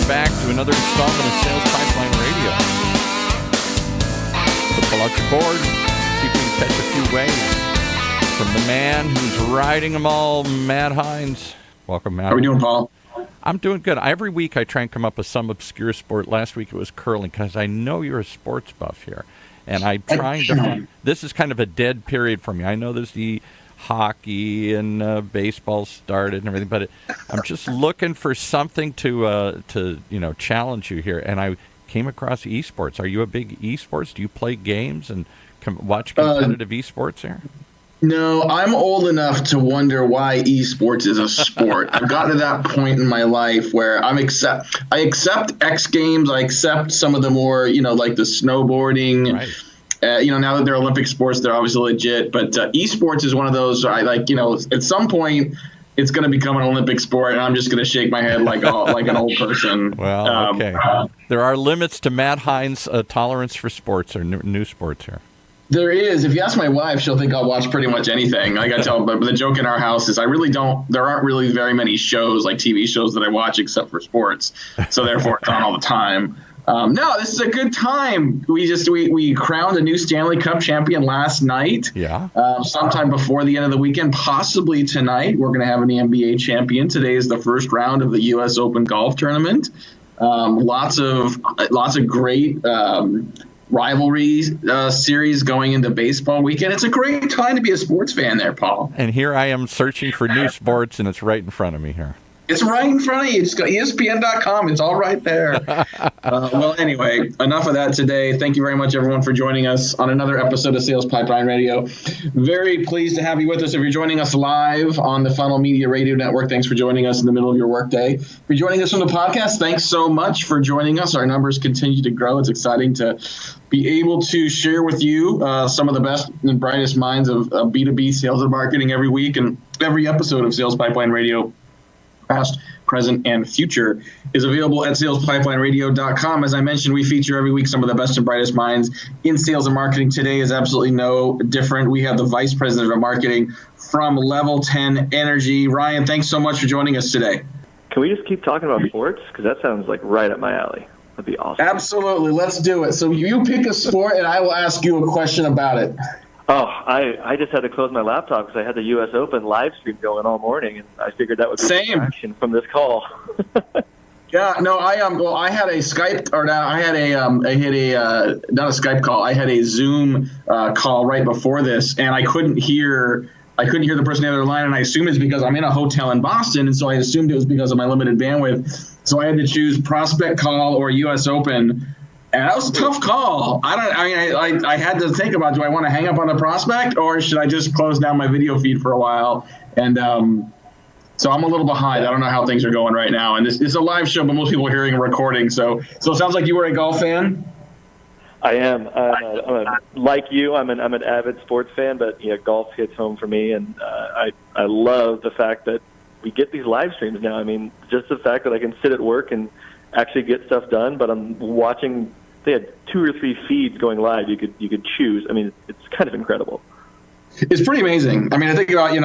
welcome back to another installment of Sales Pipeline Radio. So pull out your board, see if we can catch a few waves from the man who's riding them all, Matt Heinz. Welcome, Matt. How are we doing, Paul? I'm doing good. Every week I try and come up with some obscure sport. Last week it was curling because I know you're a sports buff here. And I'm trying to... This is kind of a dead period for me. I know there's the hockey and baseball started and everything, but I'm just looking for something to challenge you here. And I came across esports. Are you a big esports? Do you play games and watch competitive esports here? No, I'm old enough to wonder why esports is a sport. I've gotten to that point in my life where I accept X Games. I accept some of the more, like the snowboarding. Right. Now that they're Olympic sports, they're obviously legit. But esports is one of those I like. At some point, it's going to become an Olympic sport, and I'm just going to shake my head like an old person. Well, okay. There are limits to Matt Heinz' tolerance for sports or new sports here. There is. If you ask my wife, she'll think I'll watch pretty much anything. I got to tell her, but the joke in our house is there aren't really very many shows, like TV shows, that I watch except for sports. So therefore, it's on all the time. No, this is a good time. We crowned a new Stanley Cup champion last night. Yeah. Sometime before the end of the weekend, possibly tonight, we're going to have an NBA champion. Today is the first round of the U.S. Open golf tournament. Lots of great rivalry series going into baseball weekend. It's a great time to be a sports fan there, Paul. And here I am searching for new sports, and it's right in front of me here. It's right in front of you. Just go ESPN.com. It's all right there. Well, anyway, enough of that today. Thank you very much, everyone, for joining us on another episode of Sales Pipeline Radio. Very pleased to have you with us. If you're joining us live on the Funnel Media Radio Network, thanks for joining us in the middle of your workday. If you're joining us from the podcast, thanks so much for joining us. Our numbers continue to grow. It's exciting to be able to share with you some of the best and brightest minds of B2B sales and marketing every week, and every episode of Sales Pipeline Radio, past, present, and future, is available at salespipelineradio.com. As I mentioned, we feature every week some of the best and brightest minds in sales and marketing. Today is absolutely no different. We have the Vice President of Marketing from LevelTen Energy. Ryan, thanks so much for joining us today. Can we just keep talking about sports? Because that sounds like right up my alley. That'd be awesome. Absolutely. Let's do it. So you pick a sport, and I will ask you a question about it. Oh, I just had to close my laptop because I had the U.S. Open live stream going all morning, and I figured that would be a distraction from this call. Yeah, no, I had a Skype, or I had not a Skype call. I had a Zoom call right before this, and I couldn't hear the person on the other line, and I assume it's because I'm in a hotel in Boston, and so I assumed it was because of my limited bandwidth. So I had to choose prospect call or U.S. Open. And that was a tough call. I had to think about, do I want to hang up on the prospect, or should I just close down my video feed for a while? And so I'm a little behind. I don't know how things are going right now. And this is a live show, but most people are hearing a recording. So it sounds like you were a golf fan? I am. Like you, I'm an avid sports fan, but golf hits home for me. And I love the fact that we get these live streams now. I mean, just the fact that I can sit at work and actually get stuff done, but I'm watching. They had 2 or 3 feeds going live. You could choose. I mean, it's kind of incredible. It's pretty amazing. I mean, I think about, I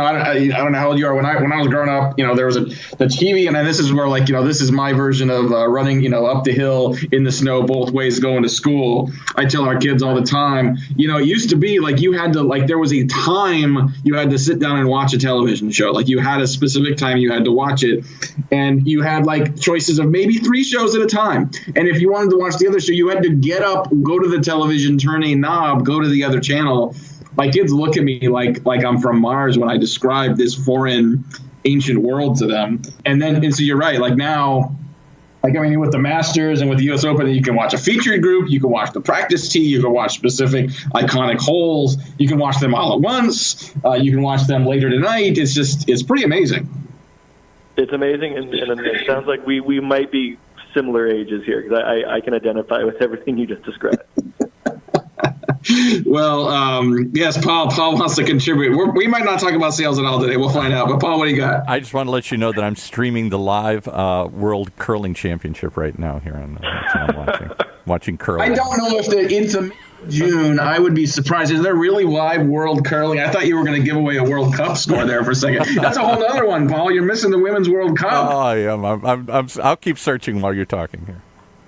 don't know how old you are. When I was growing up, there was the TV, and then this is where, this is my version of running, up the hill in the snow both ways going to school. I tell our kids all the time, it used to be you had to, there was a time you had to sit down and watch a television show. You had a specific time you had to watch it, and you had choices of maybe 3 shows at a time. And if you wanted to watch the other show, you had to get up, go to the television, turn a knob, go to the other channel. My kids look at me like I'm from Mars when I describe this foreign, ancient world to them. And so you're right. Now, with the Masters and with the U.S. Open, you can watch a featured group. You can watch the practice tee. You can watch specific iconic holes. You can watch them all at once. You can watch them later tonight. It's pretty amazing. It's amazing, and it sounds like we might be similar ages here, because I can identify with everything you just described. Well, yes, Paul wants to contribute. We might not talk about sales at all today. We'll find out. But Paul, what do you got? I just want to let you know that I'm streaming the live World Curling Championship right now here on I'm watching curling. I don't know if June, I would be surprised. Is there really live World Curling? I thought you were going to give away a World Cup score there for a second. That's a whole other one, Paul. You're missing the Women's World Cup. Oh, I am. I'll keep searching while you're talking here.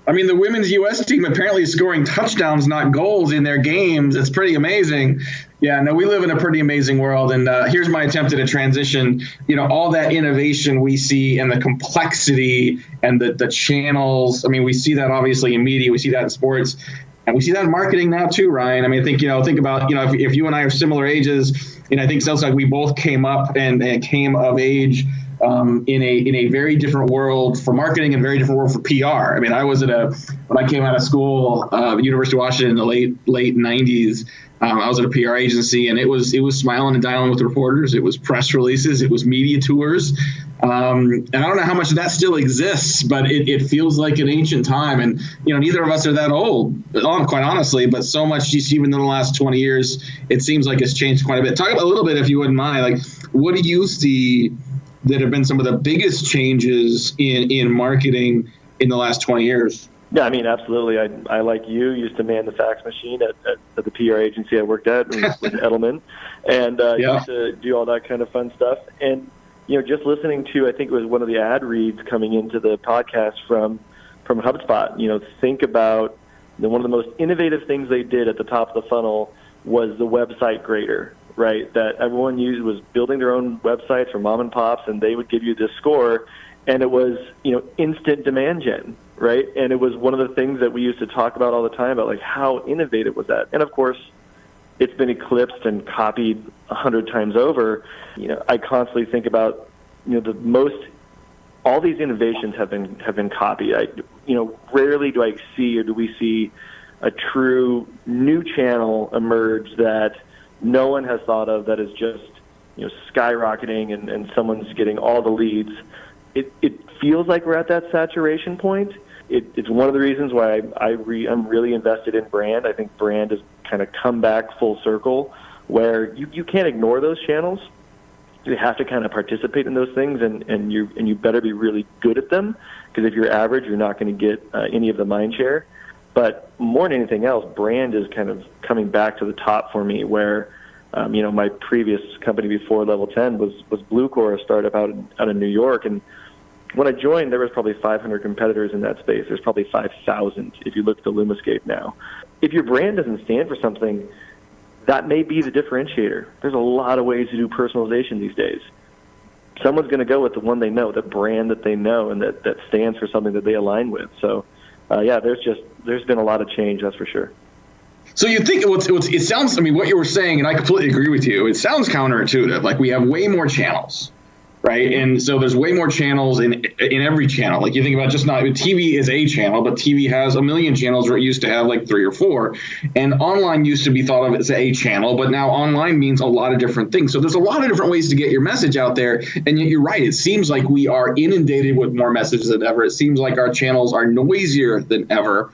I mean, the women's U.S. team apparently is scoring touchdowns, not goals, in their games. It's pretty amazing. Yeah, no, we live in a pretty amazing world. And here's my attempt at a transition. All that innovation we see and the complexity and the channels. I mean, we see that obviously in media. We see that in sports. And we see that in marketing now too, Ryan. I mean, I think, think about, if you and I are similar ages, I think it sounds like we both came up and came of age in a very different world for marketing and very different world for PR. I mean, when I came out of school, University of Washington in the late 90s, I was at a PR agency, and it was smiling and dialing with reporters. It was press releases. It was media tours. And I don't know how much of that still exists, but it feels like an ancient time. And, neither of us are that old, quite honestly, but so much just even in the last 20 years, it seems like it's changed quite a bit. Talk about a little bit, if you wouldn't mind, like, what do you see that have been some of the biggest changes in marketing in the last 20 years? Yeah, I mean, absolutely. I like you, used to man the fax machine at the PR agency I worked at with Edelman, and used to do all that kind of fun stuff. And, just listening to, I think it was one of the ad reads coming into the podcast from HubSpot, think about one of the most innovative things they did at the top of the funnel was the website grader, right? That everyone used was building their own websites for mom and pops, and they would give you this score, and it was, instant demand gen, right? And it was one of the things that we used to talk about all the time about, like, how innovative was that? And of course, it's been eclipsed and copied 100 times over. I constantly think about, all these innovations have been copied. Rarely do I see or do we see a true new channel emerge that no one has thought of, that is just, skyrocketing and someone's getting all the leads. It feels like we're at that saturation point. It's one of the reasons why I'm really invested in brand. I think brand has kind of come back full circle, where you can't ignore those channels. You have to kind of participate in those things, and you better be really good at them, because if you're average, you're not going to get any of the mind share. But more than anything else, brand is kind of coming back to the top for me, where my previous company before LevelTen was Bluecore, a startup out of New York, and when I joined, there was probably 500 competitors in that space. There's probably 5,000 if you look at the Lumascape now. If your brand doesn't stand for something, that may be the differentiator. There's a lot of ways to do personalization these days. Someone's going to go with the one they know, the brand that they know, and that stands for something that they align with. So, there's been a lot of change, that's for sure. So you think it sounds, I mean, what you were saying, and I completely agree with you, it sounds counterintuitive. Like, we have way more channels, right? And so there's way more channels in every channel. Like, you think about just not TV is a channel, but TV has a million channels where it used to have like 3 or 4. And online used to be thought of as a channel, but now online means a lot of different things. So there's a lot of different ways to get your message out there. And yet you're right. It seems like we are inundated with more messages than ever. It seems like our channels are noisier than ever.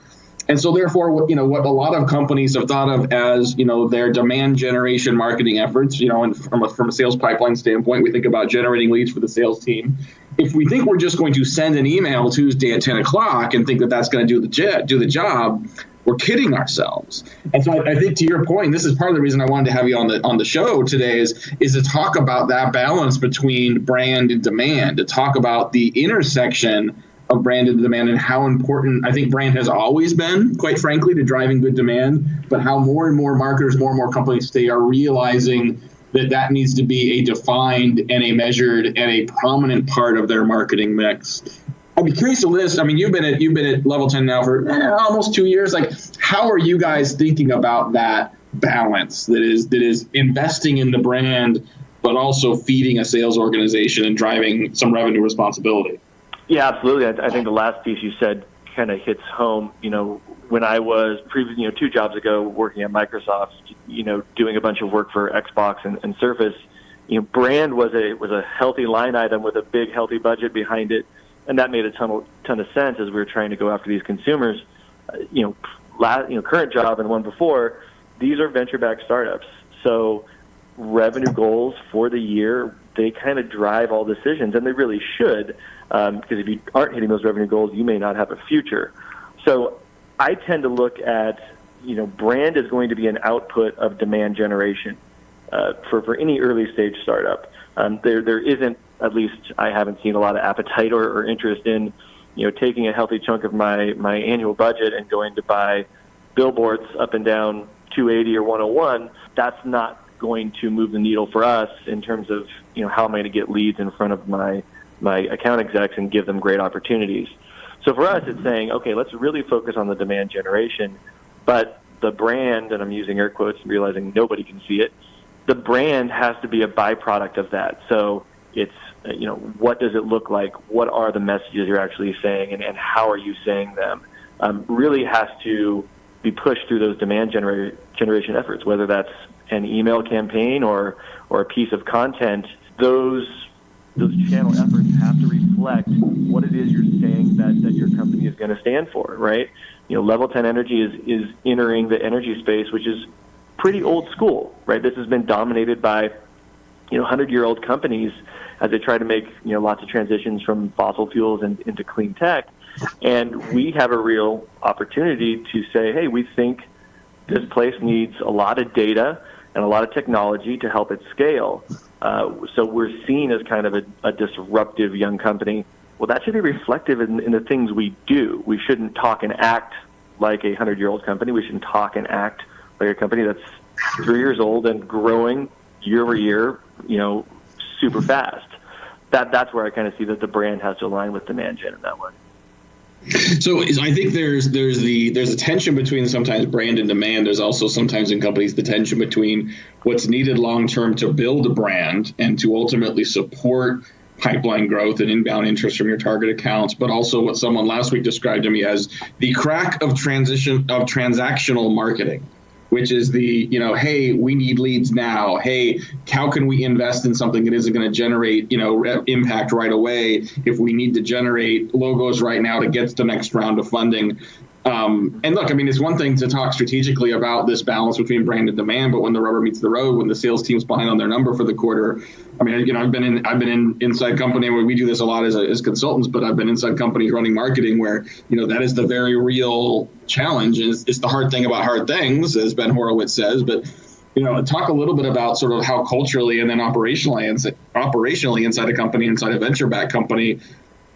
And so therefore, what a lot of companies have thought of as, their demand generation marketing efforts, and from a sales pipeline standpoint, we think about generating leads for the sales team. If we think we're just going to send an email Tuesday at 10 o'clock and think that that's going to do the job, we're kidding ourselves. And so I think, to your point, this is part of the reason I wanted to have you on the show today is to talk about that balance between brand and demand, to talk about the intersection of brand and demand, and how important I think brand has always been, quite frankly, to driving good demand, but how more and more marketers, more and more companies today are realizing that needs to be a defined and a measured and a prominent part of their marketing mix. I'd be curious to list, I mean, you've been at LevelTen now for almost 2 years. Like, how are you guys thinking about that balance that is investing in the brand, but also feeding a sales organization and driving some revenue responsibility? Yeah, absolutely. I think the last piece you said kind of hits home. When I was 2 jobs ago working at Microsoft, doing a bunch of work for Xbox and Surface, brand was a healthy line item with a big, healthy budget behind it, and that made a ton of sense as we were trying to go after these consumers. Current job and one before, these are venture-backed startups, so revenue goals for the year, they kind of drive all decisions, and they really should. Because if you aren't hitting those revenue goals, you may not have a future. So I tend to look at brand is going to be an output of demand generation for any early stage startup. There isn't, at least I haven't seen a lot of appetite or interest in, taking a healthy chunk of my annual budget and going to buy billboards up and down 280 or 101. That's not going to move the needle for us in terms of, how am I going to get leads in front of my account execs and give them great opportunities. So for us, it's saying, okay, let's really focus on the demand generation, but the brand, and I'm using air quotes, realizing nobody can see it, the brand has to be a byproduct of that. So it's, what does it look like? What are the messages you're actually saying, and how are you saying them? Really has to be pushed through those demand generation efforts, whether that's an email campaign or a piece of content. Those channel efforts have to reflect what it is you're saying that your company is going to stand for, right? LevelTen Energy is entering the energy space, which is pretty old school, right? This has been dominated by 100-year-old companies as they try to make lots of transitions from fossil fuels into clean tech. And we have a real opportunity to say, hey, we think this place needs a lot of data and a lot of technology to help it scale. So we're seen as kind of a disruptive young company. Well, that should be reflective in the things we do. We shouldn't talk and act like a 100-year-old company. We shouldn't talk and act like a company that's 3 years old and growing year over year, super fast. That's where I kind of see that the brand has to align with demand gen in that way. So I think there's a tension between sometimes brand and demand. There's also sometimes in companies the tension between what's needed long term to build a brand and to ultimately support pipeline growth and inbound interest from your target accounts, but also what someone last week described to me as the crack of transactional marketing, which is the, hey, we need leads now. Hey, how can we invest in something that isn't going to generate, impact right away if we need to generate logos right now to get to the next round of funding? And look, it's one thing to talk strategically about this balance between brand and demand, but when the rubber meets the road, when the sales team's behind on their number for the quarter, I've been in inside company where we do this a lot as consultants, but I've been inside companies running marketing where, that is the very real challenge. It's the hard thing about hard things, as Ben Horowitz says, but talk a little bit about sort of how culturally and then operationally inside a company, inside a venture-backed company,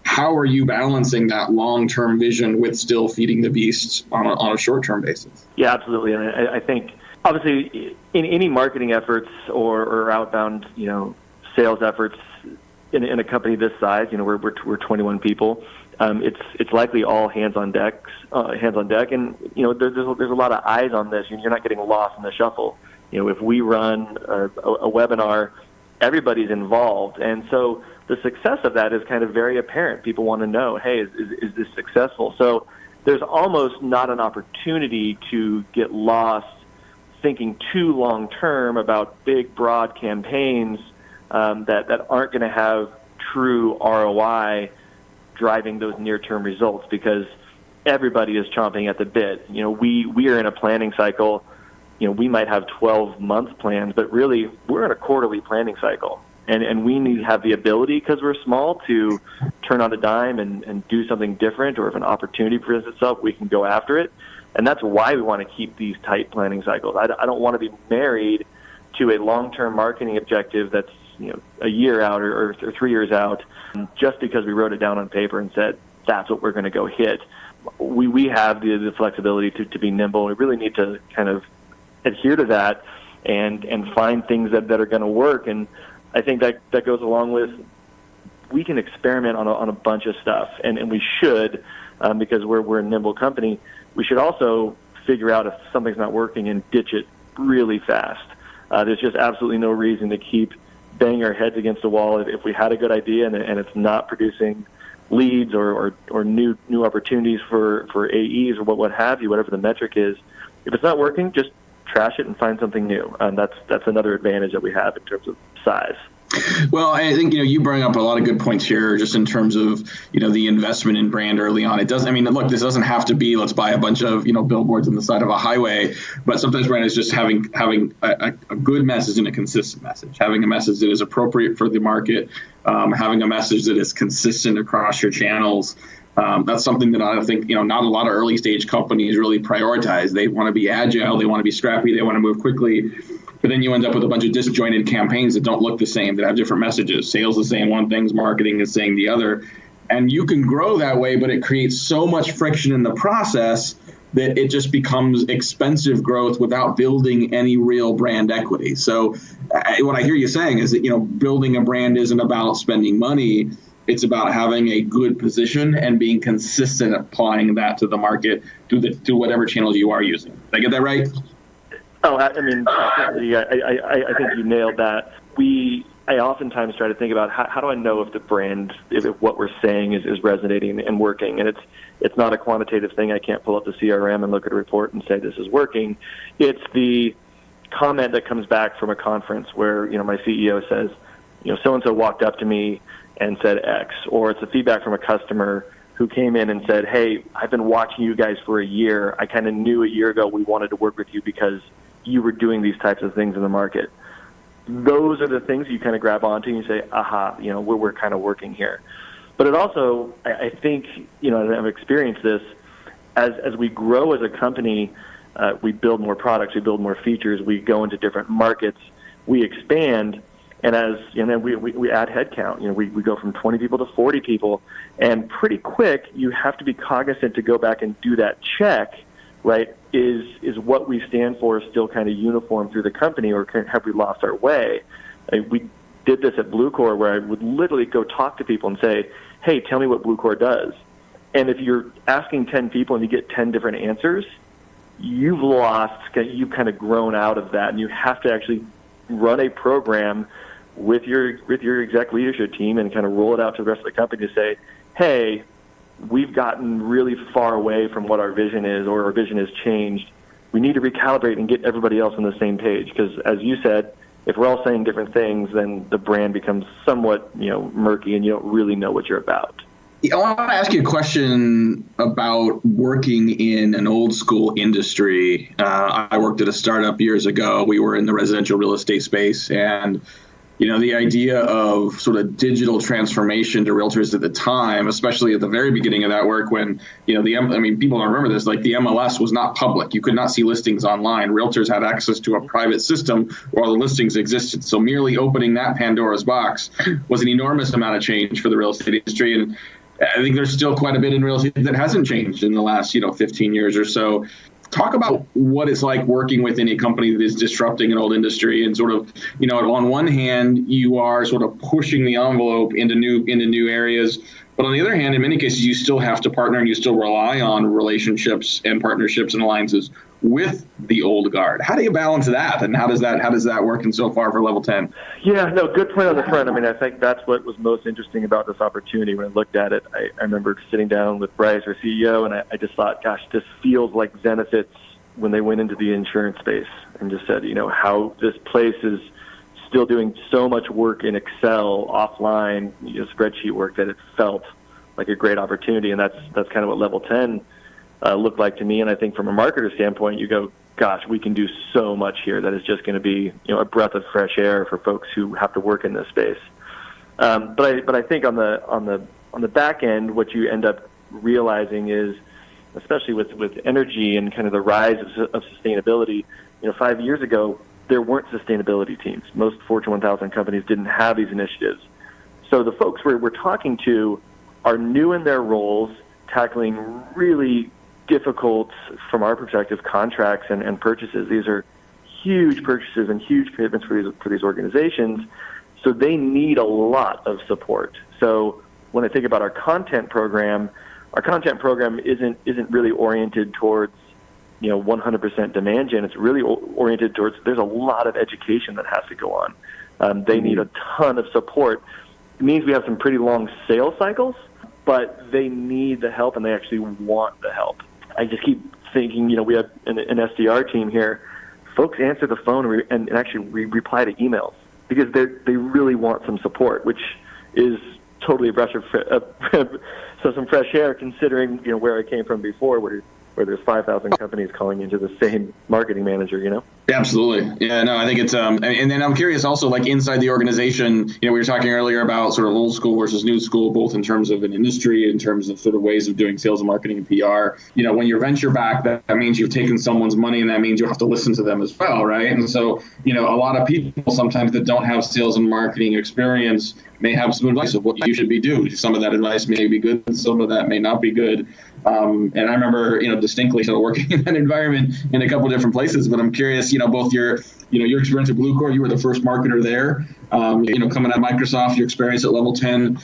how are you balancing that long-term vision with still feeding the beast on a short-term basis? Yeah, absolutely. And I think, obviously, in any marketing efforts or outbound, sales efforts in a company this size, we're 21 people. It's likely all hands on deck, and there's a lot of eyes on this. You're not getting lost in the shuffle. If we run a webinar, everybody's involved, and so the success of that is kind of very apparent. People want to know, hey, is this successful? So there's almost not an opportunity to get lost thinking too long term about big, broad campaigns that aren't going to have true ROI driving those near-term results, because everybody is chomping at the bit. We are in a planning cycle. We might have 12-month plans, but really we're in a quarterly planning cycle. And we need to have the ability, because we're small, to turn on a dime and do something different, or if an opportunity presents itself, we can go after it. And that's why we want to keep these tight planning cycles. I don't want to be married to a long-term marketing objective that's a year out or 3 years out just because we wrote it down on paper and said, that's what we're going to go hit. We have the flexibility to be nimble. We really need to kind of adhere to that and find things that are going to work. And I think that goes along with, we can experiment on a bunch of stuff, and we should, because we're a nimble company. We should also figure out if something's not working and ditch it really fast. There's just absolutely no reason to keep banging our heads against the wall if we had a good idea and it's not producing leads or new opportunities for AEs or what have you, whatever the metric is. If it's not working, just trash it and find something new. That's another advantage that we have in terms of size. Well, I think, you bring up a lot of good points here just in terms of, the investment in brand early on. It does. I mean, look, this doesn't have to be, let's buy a bunch of, billboards on the side of a highway, but sometimes brand is just having a good message and a consistent message, having a message that is appropriate for the market, having a message that is consistent across your channels. That's something that I think, not a lot of early stage companies really prioritize. They want to be agile. They want to be scrappy. They want to move quickly. But then you end up with a bunch of disjointed campaigns that don't look the same, that have different messages. Sales is saying one thing, marketing is saying the other. And you can grow that way, but it creates so much friction in the process that it just becomes expensive growth without building any real brand equity. So what I hear you saying is that, building a brand isn't about spending money. It's about having a good position and being consistent, applying that to the market through whatever channels you are using. Did I get that right? Oh, I mean, I think you nailed that. I oftentimes try to think about how do I know if the brand, if what we're saying is resonating and working. And it's not a quantitative thing. I can't pull up the CRM and look at a report and say this is working. It's the comment that comes back from a conference where, my CEO says, so-and-so walked up to me and said X, or it's the feedback from a customer who came in and said, hey, I've been watching you guys for a year. I kind of knew a year ago we wanted to work with you because you were doing these types of things in the market. Those are the things you kind of grab onto and you say, aha, we're kind of working here. But it also, I think, and I've experienced this, as we grow as a company, we build more products, we build more features, we go into different markets, we expand, and as we add headcount. We go from 20 people to 40 people, and pretty quick you have to be cognizant to go back and do that check, right? Is what we stand for still kind of uniform through the company, or have we lost our way? We did this at Bluecore, where I would literally go talk to people and say, hey, tell me what Bluecore does. And if you're asking 10 people and you get 10 different answers, you've kind of grown out of that, and you have to actually run a program with your exec leadership team and kind of roll it out to the rest of the company to say, hey, we've gotten really far away from what our vision is, or our vision has changed. We need to recalibrate and get everybody else on the same page, because as you said, if we're all saying different things, then the brand becomes somewhat, murky, and you don't really know what you're about. I want to ask you a question about working in an old school industry. I worked at a startup years ago. We were in the residential real estate space, and the idea of sort of digital transformation to realtors at the time, especially at the very beginning of that work when, people don't remember this, like the MLS was not public. You could not see listings online. Realtors had access to a private system where all the listings existed. So merely opening that Pandora's box was an enormous amount of change for the real estate industry. And I think there's still quite a bit in real estate that hasn't changed in the last, 15 years or so. Talk about what it's like working within a company that is disrupting an old industry, and sort of, on one hand, you are sort of pushing the envelope into new areas. But on the other hand, in many cases, you still have to partner and you still rely on relationships and partnerships and alliances with the old guard. How do you balance that? And how does that work in so far for LevelTen? Yeah, no, good point on the front. I think that's what was most interesting about this opportunity when I looked at it. I remember sitting down with Bryce, our CEO, and I just thought, gosh, this feels like Zenefits when they went into the insurance space, and just said, how this place is still doing so much work in Excel, offline, spreadsheet work, that it felt like a great opportunity. And that's kind of what LevelTen looked like to me. And I think from a marketer standpoint, you go, gosh, we can do so much here that is just going to be, a breath of fresh air for folks who have to work in this space. But I think on the back end, what you end up realizing is, especially with energy and kind of the rise of sustainability, 5 years ago, there weren't sustainability teams. Most Fortune 1000 companies didn't have these initiatives. So the folks we're talking to are new in their roles, tackling really difficult, from our perspective, contracts and purchases. These are huge purchases and huge commitments for these organizations. So they need a lot of support. So when I think about our content program isn't really oriented towards 100% demand gen. It's really oriented towards, there's a lot of education that has to go on. They need a ton of support. It means we have some pretty long sales cycles, but they need the help and they actually want the help. I just keep thinking, we have an SDR team here. Folks answer the phone and actually reply to emails. because they really want some support, which is totally a breath of so some fresh air, considering where I came from before, where there's 5,000 companies calling into the same marketing manager. Absolutely. Yeah, no, I think it's, and then I'm curious also, like inside the organization, we were talking earlier about sort of old school versus new school, both in terms of an industry, in terms of sort of ways of doing sales and marketing and PR. When you're venture back, that means you've taken someone's money, and that means you have to listen to them as well, right? And so, a lot of people sometimes that don't have sales and marketing experience may have some advice of what you should be doing. Some of that advice may be good, and some of that may not be good. And I remember, distinctly sort of working in that environment in a couple of different places. But I'm curious, both your experience at Bluecore, you were the first marketer there. Coming out of Microsoft, your experience at LevelTen,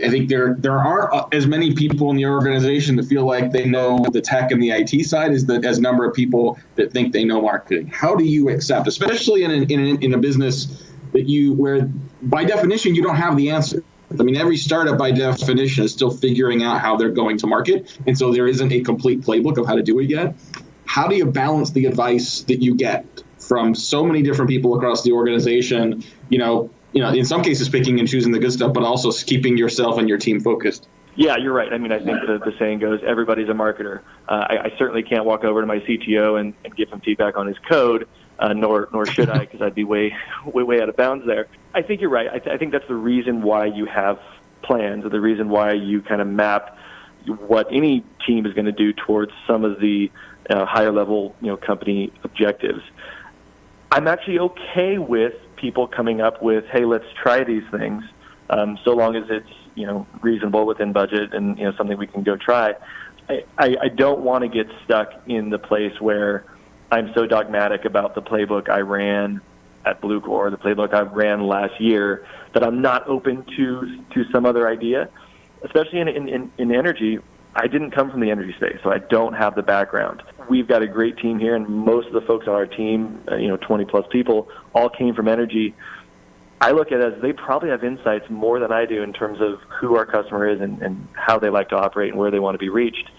I think there aren't as many people in the organization that feel like they know the tech and the IT side as number of people that think they know marketing. How do you accept, especially in a business where by definition you don't have the answer? I mean, every startup by definition is still figuring out how they're going to market. And so there isn't a complete playbook of how to do it yet. How do you balance the advice that you get from so many different people across the organization, in some cases picking and choosing the good stuff, but also keeping yourself and your team focused? Yeah, you're right. I mean, I think the saying goes, everybody's a marketer. I certainly can't walk over to my CTO and give him feedback on his code, nor should I, because I'd be way out of bounds there. I think you're right. I think that's the reason why you have plans, or the reason why you kind of map what any team is going to do towards some of the higher level company objectives. I'm actually okay with people coming up with, hey, let's try these things, so long as it's reasonable within budget and something we can go try. I don't want to get stuck in the place where I'm so dogmatic about the playbook I ran at Bluecore, the playbook I ran last year, that I'm not open to some other idea. Especially in energy, I didn't come from the energy space, so I don't have the background. We've got a great team here, and most of the folks on our team, 20 plus people, all came from energy. I look at it as they probably have insights more than I do in terms of who our customer is and how they like to operate and where they want to be reached.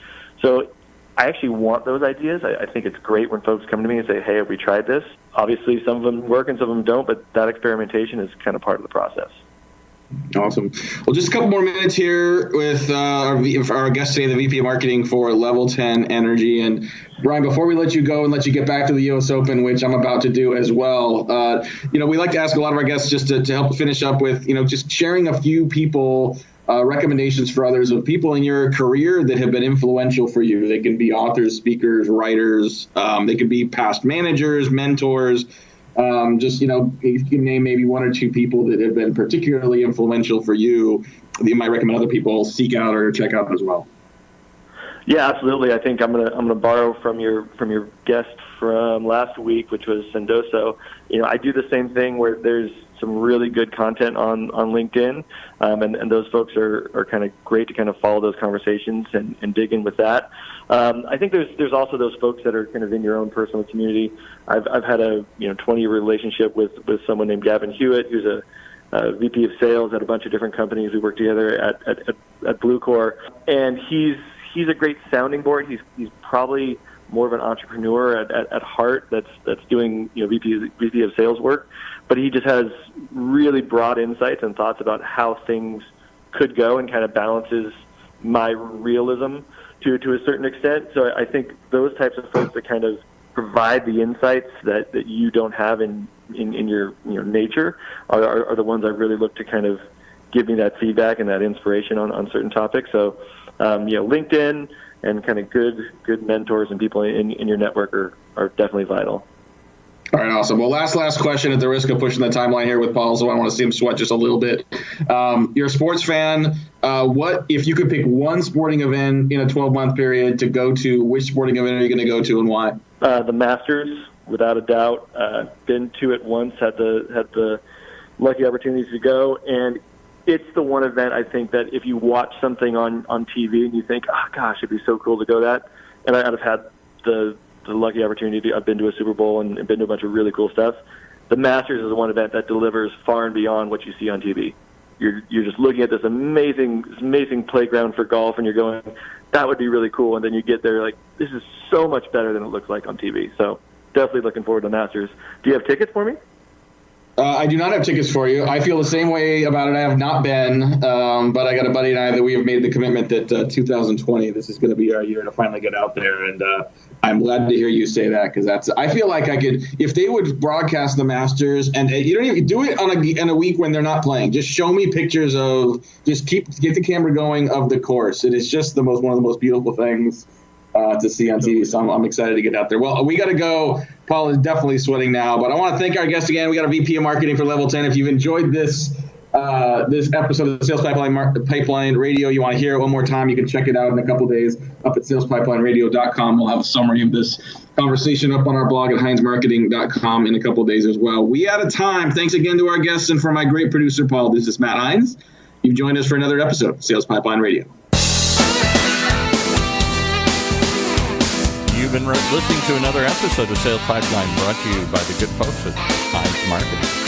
So I actually want those ideas. I think it's great when folks come to me and say, hey, have we tried this? Obviously, some of them work and some of them don't, but that experimentation is kind of part of the process. Awesome. Well, just a couple more minutes here with our guest today, the VP of Marketing for LevelTen Energy. And Brian, before we let you go and let you get back to the U.S. Open, which I'm about to do as well, we like to ask a lot of our guests just to help finish up with, just sharing a few people, recommendations for others of people in your career that have been influential for you. They can be authors, speakers, writers. They could be past managers, mentors. If you can name maybe one or two people that have been particularly influential for you, that you might recommend other people seek out or check out as well. Yeah, absolutely. I think I'm gonna borrow from your guest from last week, which was Sendoso. I do the same thing where there's some really good content on LinkedIn, and those folks are kind of great to kind of follow those conversations and dig in with that. I think there's also those folks that are kind of in your own personal community. I've had a 20-year relationship with someone named Gavin Hewitt, who's a VP of sales at a bunch of different companies. We work together at Bluecore, and he's a great sounding board. He's probably more of an entrepreneur at heart that's doing VP of sales work, but he just has really broad insights and thoughts about how things could go, and kind of balances my realism to a certain extent. So I think those types of folks that kind of provide the insights that you don't have in your nature are the ones I really look to kind of give me that feedback and that inspiration on certain topics. So LinkedIn and kind of good mentors and people in your network are definitely vital. All right, awesome. Well, last question at the risk of pushing the timeline here with Paul, so I want to see him sweat just a little bit. You're a sports fan. What if you could pick one sporting event in a 12-month period to go to? Which sporting event are you going to go to, and why? The Masters, without a doubt. Been to it once, had the lucky opportunity to go, and it's the one event I think that if you watch something on TV and you think, oh gosh, it'd be so cool to go to that, and I've had the lucky opportunity. I've been to a Super Bowl and been to a bunch of really cool stuff. The Masters is the one event that delivers far and beyond what you see on TV. You're just looking at this amazing playground for golf, and you're going, that would be really cool. And then you get there, like, this is so much better than it looks like on TV. So definitely looking forward to the Masters. Do you have tickets for me? I do not have tickets for you. I feel the same way about it. I have not been, but I got a buddy and I that we have made the commitment that 2020, this is going to be our year to finally get out there. And I'm glad to hear you say that, because I feel like I could, if they would broadcast the Masters, and you don't even do it on a week when they're not playing. Just show me pictures of, get the camera going of the course. It is just one of the most beautiful things to see on TV. So I'm excited to get out there. Well, we got to go. Paul is definitely sweating now, but I want to thank our guest again. We got a VP of Marketing for LevelTen. If you've enjoyed this episode of the Sales Pipeline Radio, you want to hear it one more time, you can check it out in a couple days up at salespipelineradios.com. We'll have a summary of this conversation up on our blog at heinzmarketing.com in a couple days as well. We out of time. Thanks again to our guests and for my great producer, Paul. This is Matt Heinz. You've joined us for another episode of Sales Pipeline Radio. You've been listening to another episode of Sales Pipeline, brought to you by the good folks at Heinz Marketing.